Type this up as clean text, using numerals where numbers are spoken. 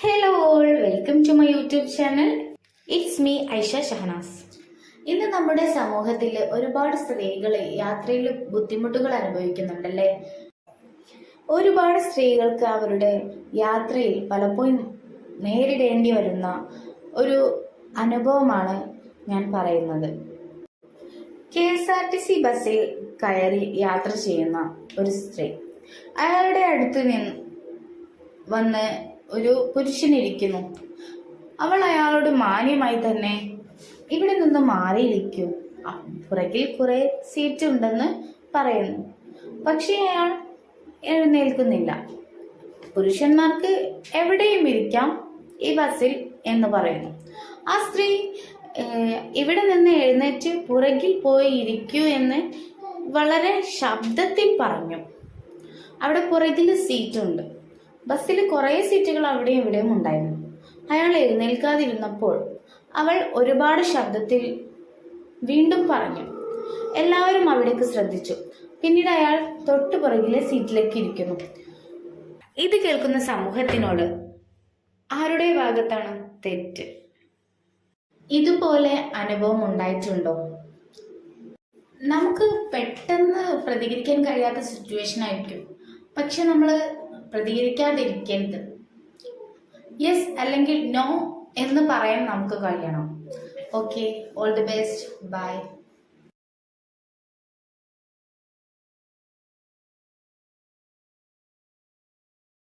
Hello all, welcome to my YouTube channel. It's me Aisha Shahnaz. ഇന്ന് നമ്മുടെ സമൂഹത്തിൽ ഒരുപാട് സ്ത്രീകൾ യാത്രയിൽ ബുദ്ധിമുട്ടുകൾ അനുഭവിക്കുന്നുണ്ടല്ലേ. ഒരുപാട് സ്ത്രീകൾക്ക് അവരുടെ യാത്രയിൽ പലപ്പോഴും നേരിടേണ്ടി വരുന്ന ഒരു അനുഭവമാണ് ഞാൻ പറയുന്നത്. KSRTC ബസ്സിൽ കയറി യാത്ര ചെയ്യുന്ന ഒരു സ്ത്രീ, അയാളുടെ അടുത്ത് വന്ന് ഒരു പുരുഷനിരിക്കുന്നു. അവൾ അയാളോട് മാന്യമായി തന്നെ ഇവിടെ നിന്ന് മാറിയിരിക്കൂ, പുറകിൽ കുറെ സീറ്റ് ഉണ്ടെന്ന് പറയുന്നു. പക്ഷെ അയാൾ എഴുന്നേൽക്കുന്നില്ല. പുരുഷന്മാർക്ക് എവിടെയും ഇരിക്കാം ഈ ബസ്സിൽ എന്ന് പറയുന്നു. ആ സ്ത്രീ ഇവിടെ നിന്ന് എഴുന്നേറ്റ് പുറകിൽ പോയി ഇരിക്കൂ എന്ന് വളരെ ശബ്ദത്തിൽ പറഞ്ഞു. അവിടെ പുറകിൽ സീറ്റുണ്ട്. ബസ്സിൽ കുറേ സീറ്റുകൾ അവിടെയും ഇവിടെയും ഉണ്ടായിരുന്നു. അയാൾ എഴുന്നേൽക്കാതിരുന്നപ്പോൾ അവൾ ഒരുപാട് ശബ്ദത്തിൽ വീണ്ടും പറഞ്ഞു. എല്ലാവരും അവിടേക്ക് ശ്രദ്ധിച്ചു. പിന്നീട് അയാൾ തൊട്ടു പുറകിലെ സീറ്റിലേക്ക് ഇരിക്കുന്നു. ഇത് കേൾക്കുന്ന സമൂഹത്തിനോട് ആരുടെ ഭാഗത്താണ് തെറ്റ്? ഇതുപോലെ അനുഭവം ഉണ്ടായിട്ടുണ്ടോ? നമുക്ക് പെട്ടെന്ന് പ്രതികരിക്കാൻ കഴിയാത്ത സിറ്റുവേഷൻ ആയിരിക്കും, പക്ഷെ നമ്മൾ പ്രതികരിക്കാതിരിക്കരുത്. യെസ് അല്ലെങ്കിൽ നോ എന്ന് പറയാൻ നമുക്ക് കഴിയണം. Okay, all the best, by.